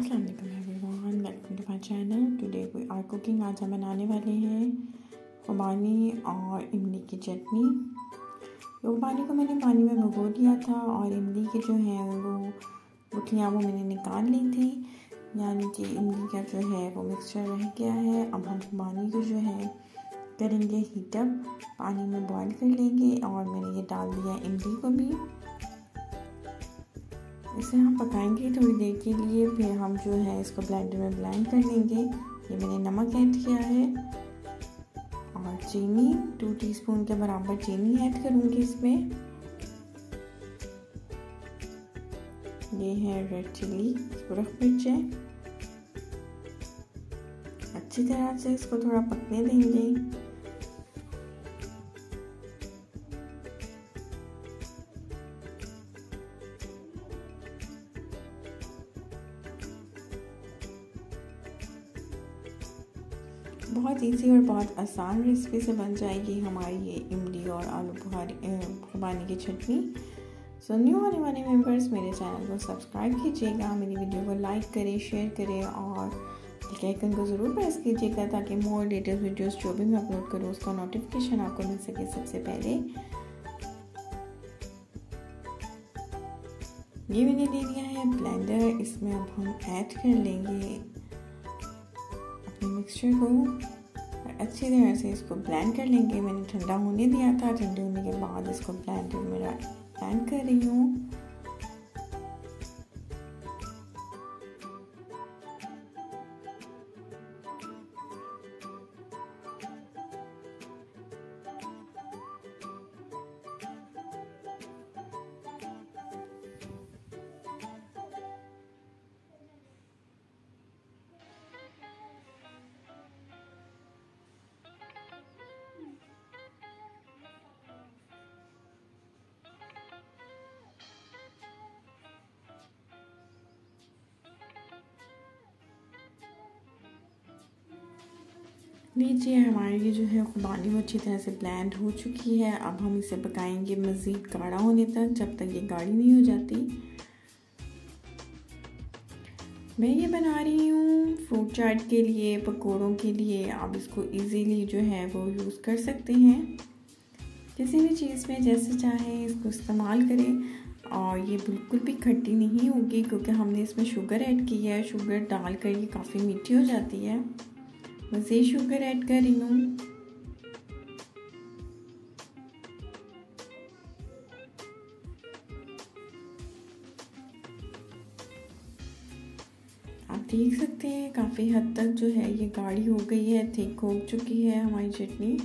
अस्सलाम वालेकुम everyone, welcome to my channel. Today we are cooking. आज हम बनाने वाले हैं खुबानी और इमली की चटनी। तो खुबानी को मैंने पानी में भिगो दिया था और इमली की जो है वो गुठलियाँ वो मैंने निकाल ली थी, यानी कि इमली का जो है वो मिक्सचर रह गया है। अब हम खुबानी को जो है करेंगे हीटअप, पानी में बॉईल कर लेंगे और मैंने ये डाल दिया इमली को भी। इसे हम पकाएंगे थोड़ी देर के लिए, फिर हम जो है इसको ब्लेंडर में ब्लेंड कर लेंगे। ये मैंने नमक ऐड किया है और चीनी 2 टीस्पून के बराबर चीनी ऐड करूँगी इसमें। ये है रेड चिली सुरख मिर्चें। अच्छी तरह से इसको थोड़ा पकने देंगे। बहुत इजी और बहुत आसान रेसिपी से बन जाएगी हमारी ये इमली और आलू बुखारी खुबानी की चटनी। सो न्यू आने वाले मेंबर्स मेरे चैनल को सब्सक्राइब कीजिएगा, मेरी वीडियो को लाइक करें, शेयर करें और बेल आइकन को ज़रूर प्रेस कीजिएगा ताकि मोर लेटेस्ट वीडियोस जो भी मैं अपलोड करूँ उसका नोटिफिकेशन आपको मिल सके सबसे पहले। ये मैंने ले लिया है ब्लेंडर, इसमें अब हम ऐड कर लेंगे अपने मिक्सचर को और अच्छी तरह से इसको ब्लेंड कर लेंगे। मैंने ठंडा होने दिया था, ठंडे होने के बाद इसको ब्लेंडर में ब्लेंड कर रही हूँ। लीजिए हमारी जो है खुबानी वो अच्छी तरह से ब्लेंड हो चुकी है। अब हम इसे पकाएंगे मज़ीद गाढ़ा होने तक, जब तक ये गाढ़ी नहीं हो जाती। मैं ये बना रही हूँ फ्रूट चाट के लिए, पकौड़ों के लिए। आप इसको इजीली जो है वो यूज़ कर सकते हैं, किसी भी चीज़ में जैसे चाहें इसको इस्तेमाल करें। और ये बिल्कुल भी खट्टी नहीं होगी क्योंकि हमने इसमें शुगर ऐड की है। शुगर डालकर ये काफ़ी मीठी हो जाती है। मज़ीद शुगर ऐड कर रही हूँ। आप देख सकते हैं काफ़ी हद तक जो है ये गाढ़ी हो गई है, थिक हो चुकी है हमारी चटनी।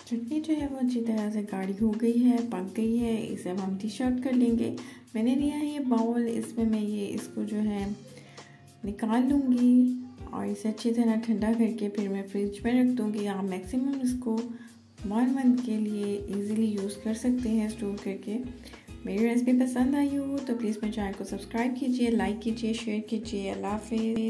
चटनी जो है वो अच्छी तरह से गाढ़ी हो गई है, पक गई है। इसे अब हम डिश आउट कर लेंगे। मैंने लिया है ये बाउल, इसमें मैं ये इसको जो है निकाल लूँगी और इसे अच्छी तरह ठंडा करके फिर मैं फ्रिज में रख दूँगी। आप मैक्सिमम इसको 1 मंथ के लिए इजीली यूज़ कर सकते हैं स्टोर करके। मेरी रेसिपी पसंद आई हो तो प्लीज़ मेरे चैनल को सब्सक्राइब कीजिए, लाइक कीजिए, शेयर कीजिए। अल्लाह हाफ़िज़।